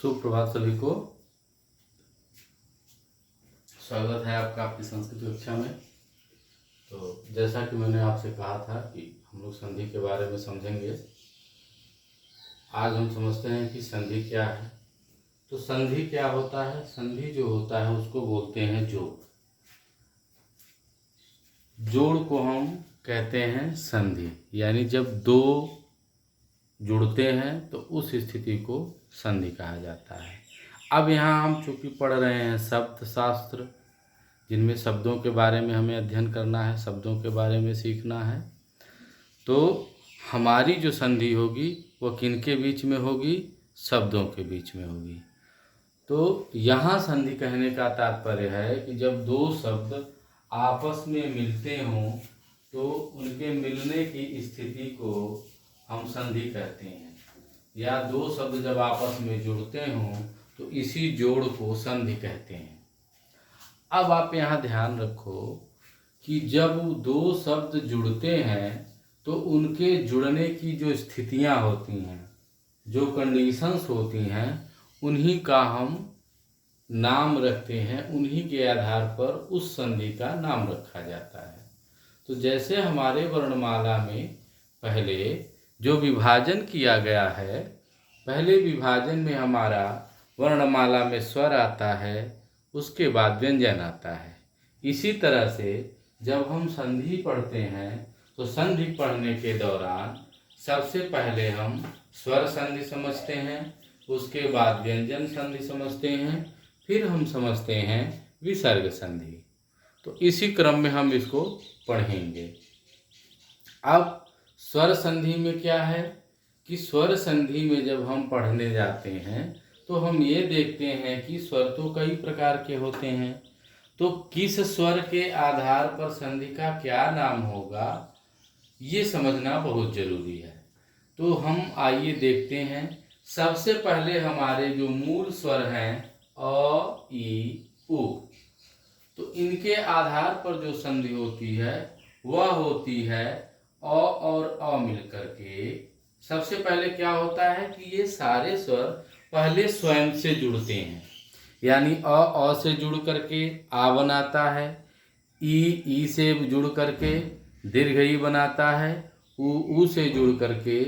सुप्रभात सभी को। स्वागत है आपका आपकी संस्कृत कक्षा में। तो जैसा कि मैंने आपसे कहा था कि हम लोग संधि के बारे में समझेंगे। आज हम समझते हैं कि संधि क्या है। तो संधि क्या होता है? संधि जो होता है उसको बोलते हैं जोड़। जोड़ को हम कहते हैं संधि, यानी जब दो जुड़ते हैं तो उस स्थिति को संधि कहा जाता है। अब यहाँ हम चूँकि पढ़ रहे हैं शब्द शास्त्र, जिनमें शब्दों के बारे में हमें अध्ययन करना है, शब्दों के बारे में सीखना है, तो हमारी जो संधि होगी वो किनके बीच में होगी? शब्दों के बीच में होगी। तो यहाँ संधि कहने का तात्पर्य है कि जब दो शब्द आपस में मिलते हों तो उनके मिलने की स्थिति को हम संधि कहते हैं, या दो शब्द जब आपस में जुड़ते हों तो इसी जोड़ को संधि कहते हैं। अब आप यहाँ ध्यान रखो कि जब दो शब्द जुड़ते हैं तो उनके जुड़ने की जो स्थितियाँ होती हैं, जो कंडीशंस होती हैं, उन्हीं का हम नाम रखते हैं, उन्हीं के आधार पर उस संधि का नाम रखा जाता है। तो जैसे हमारे वर्णमाला में पहले जो विभाजन किया गया है, पहले विभाजन में हमारा वर्णमाला में स्वर आता है, उसके बाद व्यंजन आता है। इसी तरह से जब हम संधि पढ़ते हैं तो संधि पढ़ने के दौरान सबसे पहले हम स्वर संधि समझते हैं, उसके बाद व्यंजन संधि समझते हैं, फिर हम समझते हैं विसर्ग संधि। तो इसी क्रम में हम इसको पढ़ेंगे। अब स्वर संधि में क्या है कि स्वर संधि में जब हम पढ़ने जाते हैं तो हम ये देखते हैं कि स्वर तो कई प्रकार के होते हैं, तो किस स्वर के आधार पर संधि का क्या नाम होगा ये समझना बहुत जरूरी है। तो हम आइए देखते हैं। सबसे पहले हमारे जो मूल स्वर हैं अ, ई, उ, तो इनके आधार पर जो संधि होती है वह होती है अ और अ मिलकर के। सबसे पहले क्या होता है कि ये सारे स्वर पहले स्वयं से जुड़ते हैं, यानी अ से जुड़ करके आ बनाता है, ई से जुड़ करके दीर्घ ई बनाता है, उ से जुड़ करके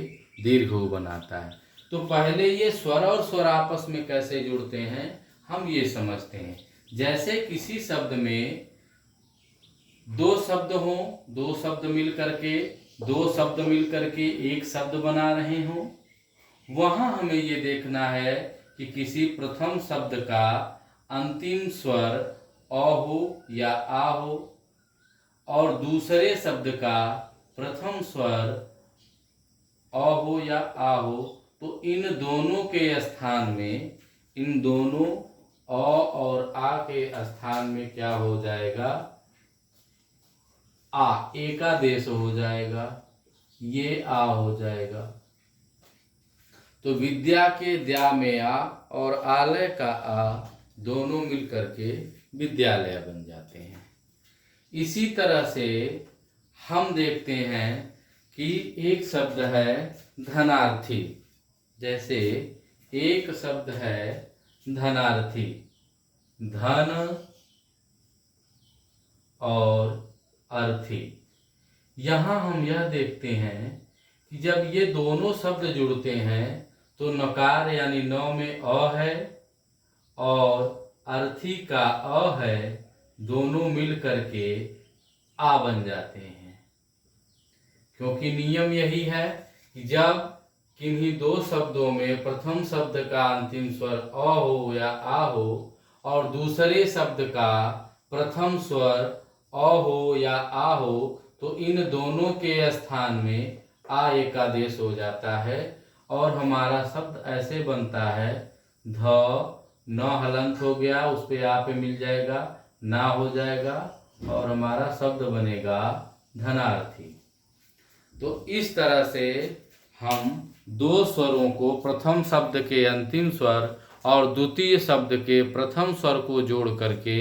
दीर्घ उ बनाता है। तो पहले ये स्वर और स्वर आपस में कैसे जुड़ते हैं हम ये समझते हैं। जैसे किसी शब्द में दो शब्द हों, दो शब्द मिल करके एक शब्द बना रहे हों, वहां हमें ये देखना है कि किसी प्रथम शब्द का अंतिम स्वर अ हो या आ हो और दूसरे शब्द का प्रथम स्वर अ हो या आ हो, तो इन दोनों के स्थान में, इन दोनों अ और आ के स्थान में क्या हो जाएगा? आ, एकादेश हो जाएगा, ये आ हो जाएगा। तो विद्या के द्या में आ और आलय का आ दोनों मिलकर के विद्यालय बन जाते हैं। इसी तरह से हम देखते हैं कि एक शब्द है धनार्थी। जैसे एक शब्द है धनार्थी, धन और अर्थी। यहाँ हम यह देखते हैं कि जब ये दोनों शब्द जुड़ते हैं तो नकार यानी न में अ है और अर्थी का अ है, दोनों मिल करके आ बन जाते हैं। क्योंकि नियम यही है कि जब किन्हीं दो शब्दों में प्रथम शब्द का अंतिम स्वर अ हो या आ हो और दूसरे शब्द का प्रथम स्वर अ हो या आ हो, तो इन दोनों के स्थान में आ एकादेश हो जाता है और हमारा शब्द ऐसे बनता है ध, न हलंत हो गया, उस पे आ पे मिल जाएगा, ना हो जाएगा और हमारा शब्द बनेगा धनार्थी। तो इस तरह से हम दो स्वरों को, प्रथम शब्द के अंतिम स्वर और द्वितीय शब्द के प्रथम स्वर को जोड़ करके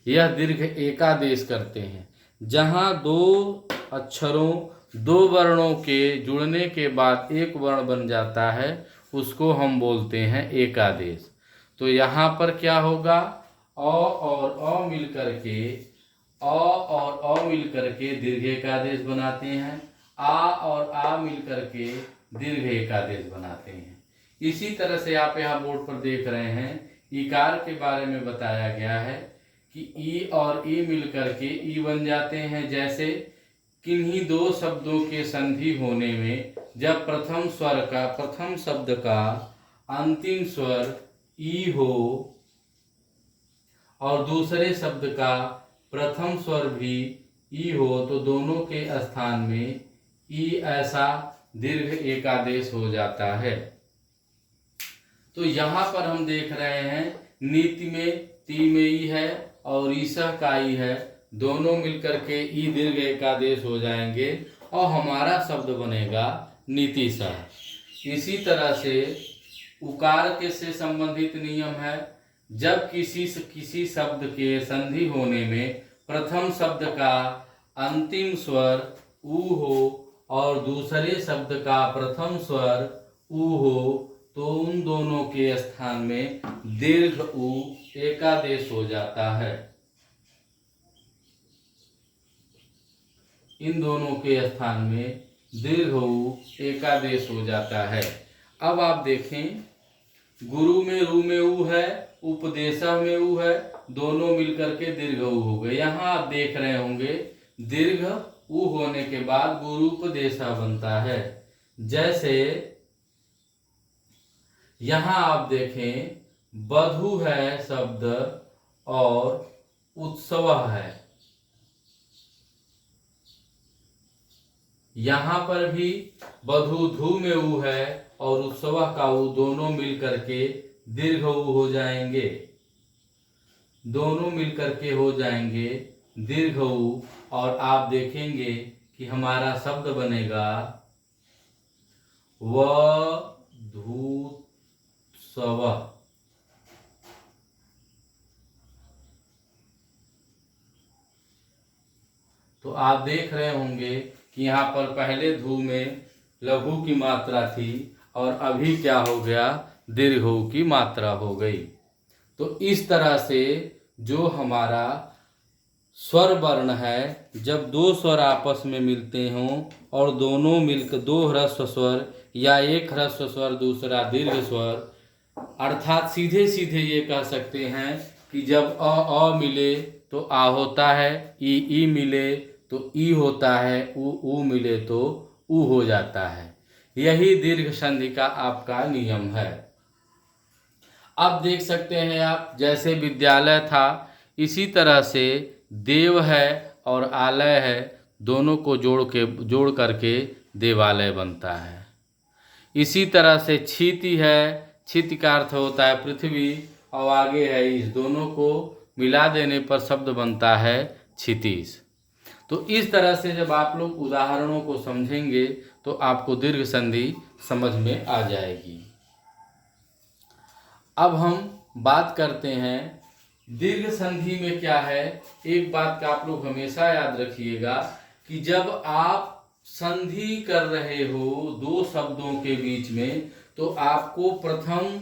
यह दीर्घ एकादेश करते हैं। जहाँ दो अक्षरों, दो वर्णों के जुड़ने के बाद एक वर्ण बन जाता है, उसको हम बोलते हैं एकादेश। तो यहाँ पर क्या होगा, अ मिलकर के अ मिलकर के दीर्घ एकादेश बनाते हैं, आ मिलकर के दीर्घ एकादेश बनाते हैं। इसी तरह से आप यहाँ बोर्ड पर देख रहे हैं, इकार के बारे में बताया गया है कि ई और ई मिलकर के ई बन जाते हैं। जैसे किन्हीं दो शब्दों के संधि होने में जब प्रथम शब्द का अंतिम स्वर ई हो और दूसरे शब्द का प्रथम स्वर भी ई हो तो दोनों के स्थान में ई ऐसा दीर्घ एकादेश हो जाता है। तो यहाँ पर हम देख रहे हैं, नीति में ती में ई है और ईसा का ई है, दोनों मिलकर के ई दीर्घ एकादेश हो जाएंगे और हमारा शब्द बनेगा नीतिशा। इसी तरह से उकार के से संबंधित नियम है, जब किसी शब्द के संधि होने में प्रथम शब्द का अंतिम स्वर उ हो और दूसरे शब्द का प्रथम स्वर उ हो तो उन दोनों के स्थान में दीर्घ उ एकादेश हो जाता है। इन दोनों के स्थान में दीर्घ उ एकादेश हो जाता है। अब आप देखें, गुरु में रू में उ है, उपदेशा में उ है, दोनों मिलकर के दीर्घ उ हो गए। यहाँ आप देख रहे होंगे दीर्घ उ होने के बाद गुरुपदेशा बनता है। जैसे यहाँ आप देखें, बधु है शब्द और उत्सव है, यहाँ पर भी बधु धू में उ है और उत्सव का उ, दोनों मिलकर के दीर्घ उ हो जाएंगे, दोनों मिलकर के हो जाएंगे दीर्घ उ। और आप देखेंगे कि हमारा शब्द बनेगा वधूत्सव। तो आप देख रहे होंगे कि यहाँ पर पहले धू में लघु की मात्रा थी और अभी क्या हो गया, दीर्घ उ की मात्रा हो गई। तो इस तरह से जो हमारा स्वर वर्ण है, जब दो स्वर आपस में मिलते हों और दोनों मिलकर दो ह्रस्व स्वर या एक ह्रस्व स्वर दूसरा दीर्घ स्वर, अर्थात सीधे सीधे ये कह सकते हैं कि जब अ मिले तो आ होता है, ई मिले तो ई होता है, उ मिले तो उ हो जाता है। यही दीर्घ संधि का आपका नियम है। अब देख सकते हैं आप, जैसे विद्यालय था इसी तरह से देव है और आलय है, दोनों को जोड़ करके देवालय बनता है। इसी तरह से क्षिति है, क्षिति का अर्थ होता है पृथ्वी और आगे है इस, दोनों को मिला देने पर शब्द बनता है क्षितिज। तो इस तरह से जब आप लोग उदाहरणों को समझेंगे तो आपको दीर्घ संधि समझ में आ जाएगी। अब हम बात करते हैं दीर्घ संधि में क्या है। एक बात का आप लोग हमेशा याद रखिएगा कि जब आप संधि कर रहे हो दो शब्दों के बीच में, तो आपको प्रथम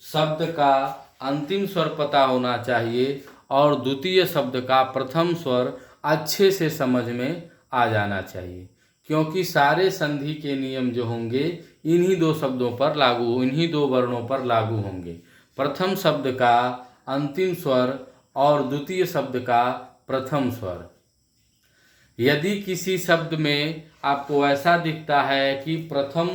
शब्द का अंतिम स्वर पता होना चाहिए और द्वितीय शब्द का प्रथम स्वर अच्छे से समझ में आ जाना चाहिए, क्योंकि सारे संधि के नियम जो होंगे इन्हीं दो शब्दों पर लागू, इन्हीं दो वर्णों पर लागू होंगे। प्रथम शब्द का अंतिम स्वर और द्वितीय शब्द का प्रथम स्वर। यदि किसी शब्द में आपको ऐसा दिखता है कि प्रथम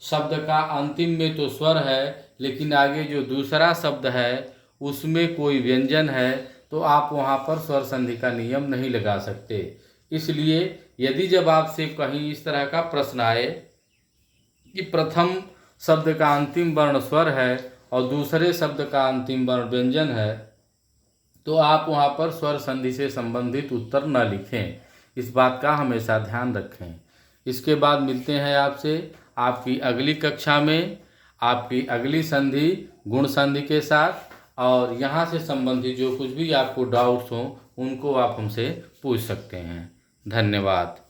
शब्द का अंतिम में तो स्वर है लेकिन आगे जो दूसरा शब्द है उसमें कोई व्यंजन है, तो आप वहाँ पर स्वर संधि का नियम नहीं लगा सकते। इसलिए यदि जब आपसे कहीं इस तरह का प्रश्न आए कि प्रथम शब्द का अंतिम वर्ण स्वर है और दूसरे शब्द का अंतिम वर्ण व्यंजन है, तो आप वहाँ पर स्वर संधि से संबंधित उत्तर न लिखें। इस बात का हमेशा ध्यान रखें। इसके बाद मिलते हैं आपसे आपकी अगली कक्षा में, आपकी अगली संधि गुण संधि के साथ, और यहाँ से संबंधित जो कुछ भी आपको डाउट्स हों उनको आप हमसे पूछ सकते हैं। धन्यवाद।